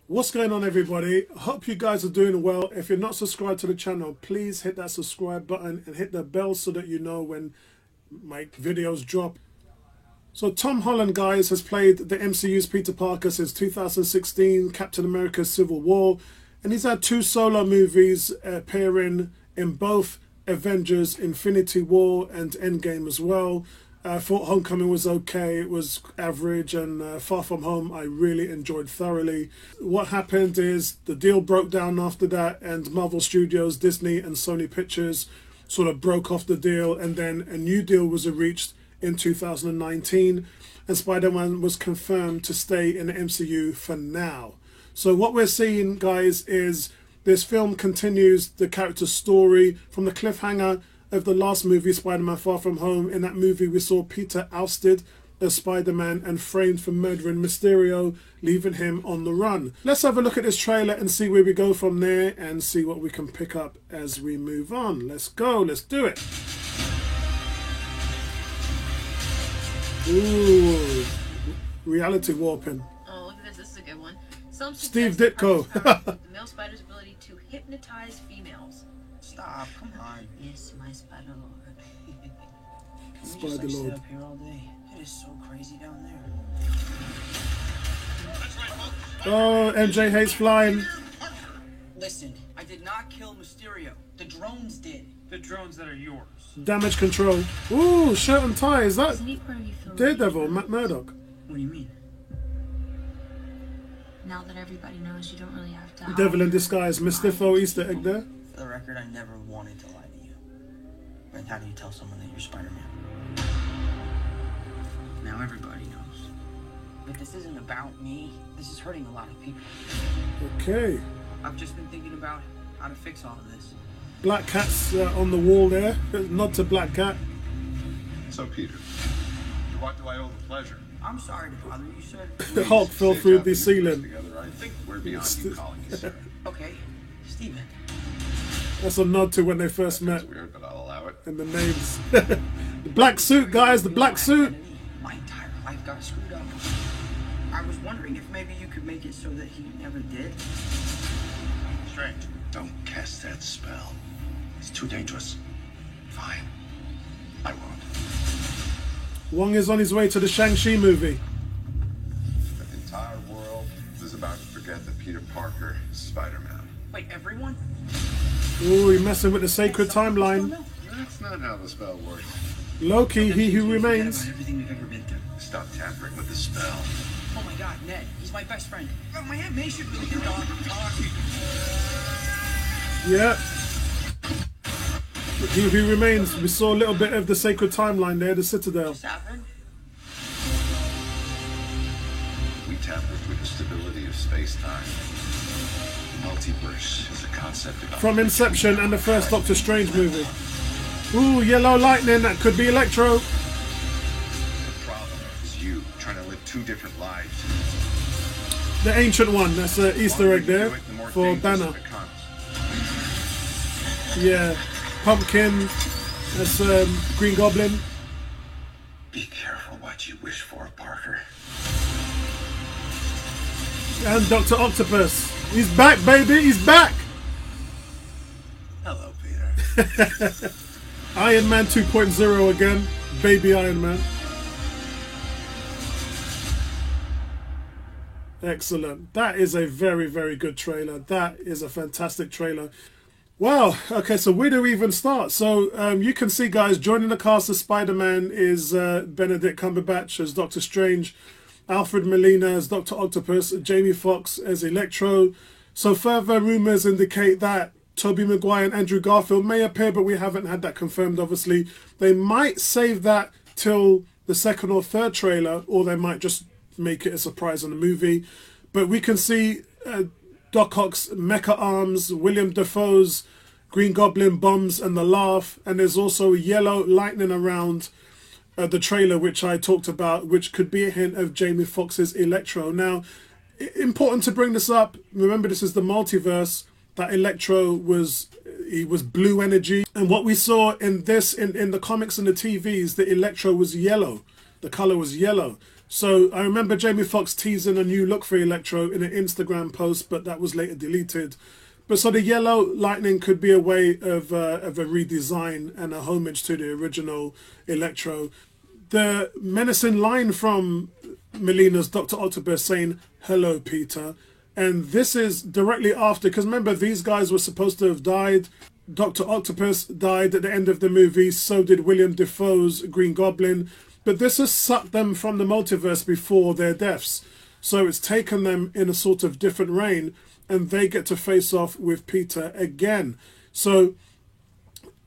What's going on, everybody? Hope you guys are doing well. If you're not subscribed to the channel, please hit that subscribe button and hit the bell so that you know when my videos drop. So Tom Holland, guys, has played the MCU's Peter Parker since 2016, Captain America Civil War, and he's had two solo movies appearing in both Avengers Infinity War and Endgame as well. I thought Homecoming was okay, it was average, and Far From Home I really enjoyed thoroughly. What happened is the deal broke down after that, and Marvel Studios, Disney and Sony Pictures sort of broke off the deal, and then a new deal was reached in 2019, and Spider-Man was confirmed to stay in the MCU for now. So what we're seeing, guys, is this film continues the character's story from the cliffhanger of the last movie, Spider-Man Far From Home. In that movie we saw Peter ousted as Spider-Man and framed for murdering Mysterio, leaving him on the run. Let's have a look at this trailer and see where we go from there and see what we can pick up as we move on. Let's go, let's do it. Ooh, reality warping. Oh, look at this is a good one. Steve Ditko. The male spider's ability to hypnotize females. Stop, come on. Yes, my spider lord. Can we Spider just like Lord. sit up here all day? It is so crazy down there. Oh, MJ hates flying. Listen, I did not kill Mysterio. The drones did. The drones that are yours. Damage control. Ooh, shirt and tie. Is that Isn't he part of you feel Daredevil, Matt Murdock? What do you mean? Now that everybody knows, you don't really have to. Devil in disguise. Mystico Easter egg there. For the record, I never wanted to lie to you. But how do you tell someone that you're Spider-Man? Now everybody knows. But this isn't about me. This is hurting a lot of people. Okay. I've just been thinking about how to fix all of this. Black Cat's on the wall there. Nod to Black Cat. So, Peter, to what do I owe the pleasure? I'm sorry to bother you, sir. The Hulk fell Stay through tough the and keep us ceiling. together. I think we're beyond you calling you sir. Okay, Steven. That's a nod to when they first met. It's weird, but I'll allow it. And the names. The black suit, guys. The black suit. My entire life got screwed up. I was wondering if maybe you could make it so that he never did. Strange. Don't cast that spell. It's too dangerous. Fine. I won't. Wong is on his way to the Shang-Chi movie. The entire world is about to forget that Peter Parker is Spider-Man. Wait, everyone? Ooh, he messing with the sacred timeline. That's not how the spell works. Loki, he who Forget remains. about everything we've ever been through. Stop tampering with the spell. Oh my God, Ned, he's my best friend. Oh, my Aunt May should be the dog. Yeah. He who remains. We saw a little bit of the sacred timeline there, the Citadel. What's happened? We tampered with the stability of space-time. Multiverse is a concept about From Inception and the first Doctor Strange movie. Ooh, yellow lightning. That could be Electro. The problem is you trying to live two different lives. The ancient one. That's an Easter egg The longer there you do it, the more for dangerous Banner. it becomes. Yeah. Pumpkin. That's Green Goblin. Be careful what you wish for, Parker. And Dr. Octopus. He's back, baby. He's back. Hello, Peter. Iron Man 2.0 again. Baby Iron Man. Excellent. That is a very, very good trailer. That is a fantastic trailer. Wow. Okay, so where do we even start? So you can see, guys, joining the cast of Spider-Man is Benedict Cumberbatch as Doctor Strange, Alfred Molina as Dr. Octopus, Jamie Foxx as Electro. So further rumours indicate that Tobey Maguire and Andrew Garfield may appear, but we haven't had that confirmed, obviously. They might save that till the second or third trailer, or they might just make it a surprise on the movie. But we can see Doc Ock's mecha arms, William Dafoe's Green Goblin bombs and the laugh, and there's also yellow lightning around the trailer, which I talked about, which could be a hint of Jamie Foxx's Electro. Now, important to bring this up. Remember, this is the multiverse. That Electro was blue energy, and what we saw in this in the comics and the TVs, the Electro was yellow. The color was yellow. So I remember Jamie Foxx teasing a new look for Electro in an Instagram post, but that was later deleted. But so the yellow lightning could be a way of a redesign and a homage to the original Electro. The menacing line from Melina's Dr. Octopus saying, "Hello, Peter." And this is directly after, because remember, these guys were supposed to have died. Dr. Octopus died at the end of the movie, so did William Dafoe's Green Goblin. But this has sucked them from the multiverse before their deaths. So it's taken them in a sort of different reign, and they get to face off with Peter again. So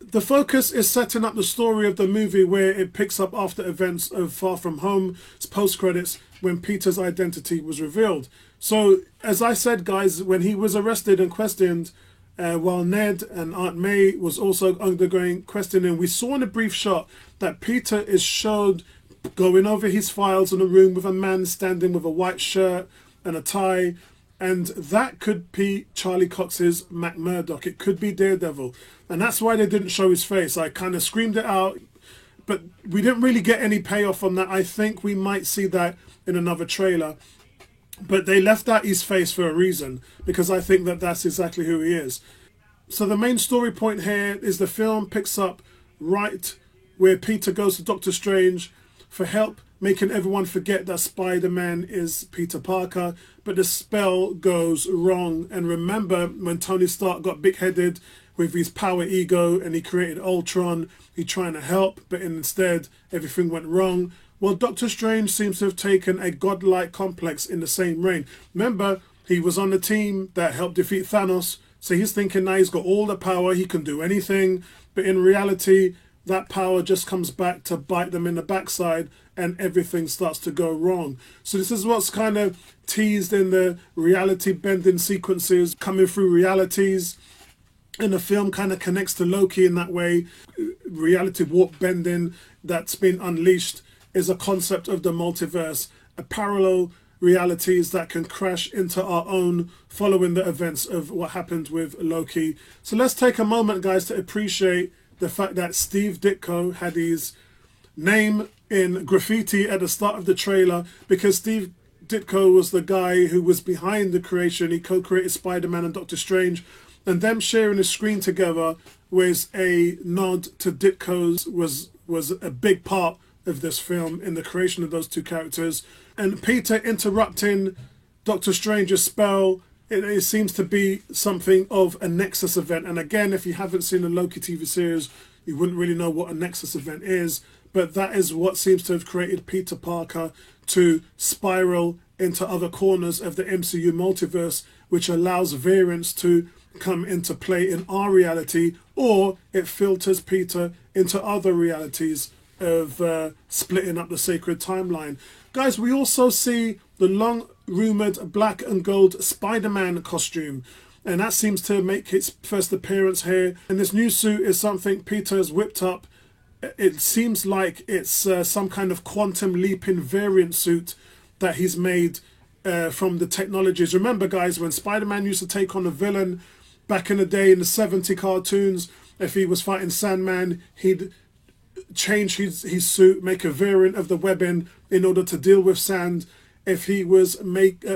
the focus is setting up the story of the movie, where it picks up after events of Far From Home's post-credits, when Peter's identity was revealed. So, as I said, guys, when he was arrested and questioned, while Ned and Aunt May was also undergoing questioning, we saw in a brief shot that Peter is showed going over his files in a room with a man standing with a white shirt and a tie, and that could be Charlie Cox's Matt Murdock. It could be Daredevil, and that's why they didn't show his face. I kind of screamed it out, but we didn't really get any payoff on that. I think we might see that in another trailer. But they left out his face for a reason, because I think that that's exactly who he is. So the main story point here is the film picks up right where Peter goes to Doctor Strange for help, making everyone forget that Spider-Man is Peter Parker, but the spell goes wrong. And remember when Tony Stark got big-headed with his power ego and he created Ultron, he trying to help, but instead everything went wrong. Well, Doctor Strange seems to have taken a godlike complex in the same reign. Remember, he was on the team that helped defeat Thanos, so he's thinking now he's got all the power, he can do anything, but in reality, that power just comes back to bite them in the backside, and everything starts to go wrong. So this is what's kind of teased in the reality-bending sequences, coming through realities, and the film kind of connects to Loki in that way. Reality warp bending that's been unleashed is a concept of the multiverse, a parallel realities that can crash into our own following the events of what happened with Loki. So let's take a moment, guys, to appreciate the fact that Steve Ditko had his name in graffiti at the start of the trailer, because Steve Ditko was the guy who was behind the creation. He co-created Spider-Man and Doctor Strange, and them sharing a screen together was a nod to Ditko's, was a big part of this film in the creation of those two characters. And Peter interrupting Doctor Strange's spell, it seems to be something of a Nexus event. And again, if you haven't seen the Loki TV series, you wouldn't really know what a Nexus event is, but that is what seems to have created Peter Parker to spiral into other corners of the MCU multiverse, which allows variants to come into play in our reality, or it filters Peter into other realities of splitting up the sacred timeline. Guys, we also see the long-rumoured black and gold Spider-Man costume, and that seems to make its first appearance here. And this new suit is something Peter has whipped up. It seems like it's some kind of quantum leaping variant suit that he's made from the technologies. Remember, guys, when Spider-Man used to take on a villain back in the day in the 70 cartoons, if he was fighting Sandman, he'd change his suit, make a variant of the webbing in order to deal with Sand. If he was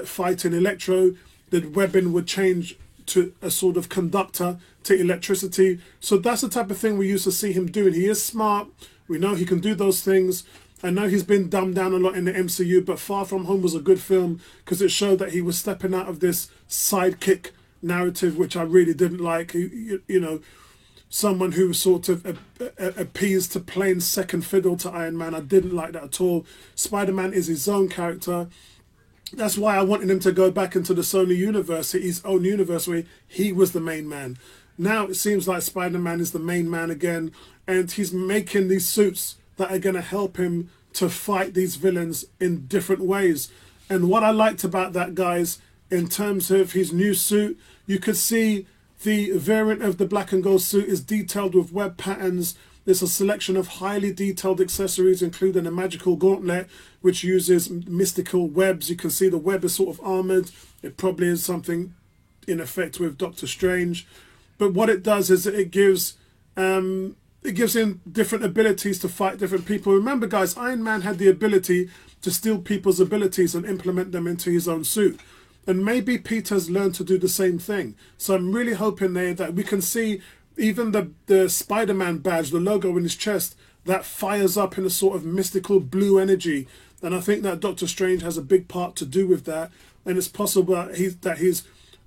fighting Electro, the webbing would change to a sort of conductor to electricity. So that's the type of thing we used to see him doing. He is smart. We know he can do those things. I know he's been dumbed down a lot in the MCU, but Far From Home was a good film because it showed that he was stepping out of this sidekick narrative, which I really didn't like. You know, someone who was sort of appeased to playing second fiddle to Iron Man. I didn't like that at all. Spider-Man is his own character. That's why I wanted him to go back into the Sony universe, his own universe, where he was the main man. Now it seems like Spider-Man is the main man again, and he's making these suits that are going to help him to fight these villains in different ways. And what I liked about that, guys, in terms of his new suit, you could see the variant of the black and gold suit is detailed with web patterns. There's a selection of highly detailed accessories, including a magical gauntlet, which uses mystical webs. You can see the web is sort of armored. It probably is something in effect with Doctor Strange. But what it does is it gives it gives him different abilities to fight different people. Remember, guys, Iron Man had the ability to steal people's abilities and implement them into his own suit. And maybe Peter's learned to do the same thing. So I'm really hoping there that we can see even the Spider-Man badge, the logo in his chest, that fires up in a sort of mystical blue energy. And I think that Doctor Strange has a big part to do with that. And it's possible that he's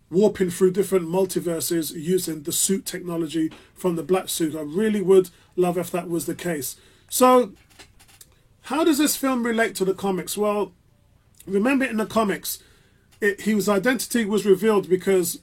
warping through different multiverses using the suit technology from the black suit. I really would love if that was the case. So how does this film relate to the comics? Well, remember in the comics, his identity was revealed because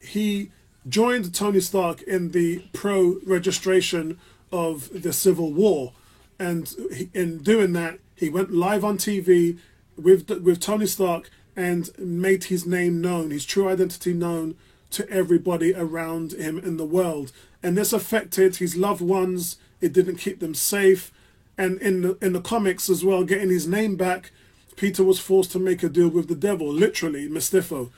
he joined Tony Stark in the pro-registration of the Civil War. And in doing that, he went live on TV with Tony Stark and made his name known, his true identity known to everybody around him in the world. And this affected his loved ones. It didn't keep them safe. And in the comics as well, getting his name back, Peter was forced to make a deal with the devil, literally, Mephisto,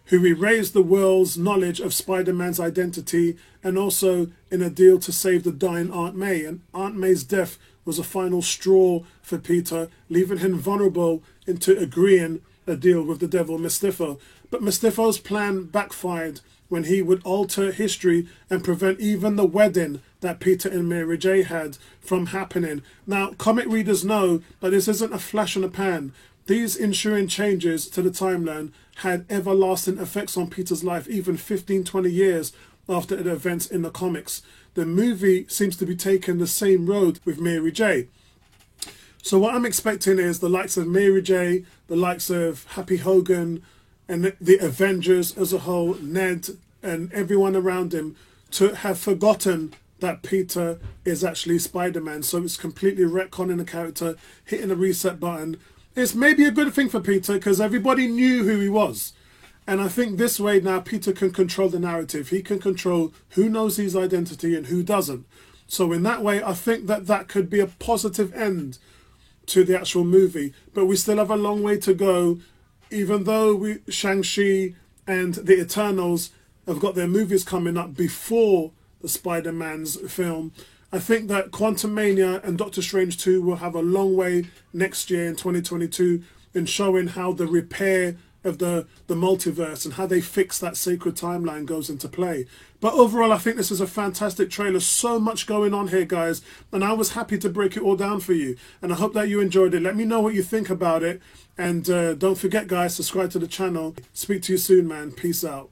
who erased the world's knowledge of Spider-Man's identity, and also in a deal to save the dying Aunt May. And Aunt May's death was a final straw for Peter, leaving him vulnerable into agreeing a deal with the devil Mephisto. But Mephisto's plan backfired when he would alter history and prevent even the wedding that Peter and Mary J had from happening. Now, comic readers know that this isn't a flash in the pan. These ensuing changes to the timeline had everlasting effects on Peter's life, even 15, 20 years after the events in the comics. The movie seems to be taking the same road with Mary J. So what I'm expecting is the likes of Mary J, the likes of Happy Hogan, and the Avengers as a whole, Ned and everyone around him, to have forgotten that Peter is actually Spider-Man. So it's completely retconning the character, hitting the reset button. It's maybe a good thing for Peter because everybody knew who he was. And I think this way now Peter can control the narrative. He can control who knows his identity and who doesn't. So in that way, I think that that could be a positive end to the actual movie. But we still have a long way to go. Even though Shang-Chi and the Eternals have got their movies coming up before the Spider-Man's film, I think that Quantumania and Doctor Strange 2 will have a long way next year in 2022 in showing how the repair of the multiverse and how they fix that sacred timeline goes into play. But overall, I think this is a fantastic trailer. So much going on here, guys. And I was happy to break it all down for you. And I hope that you enjoyed it. Let me know what you think about it. And don't forget, guys, subscribe to the channel. Speak to you soon, man. Peace out.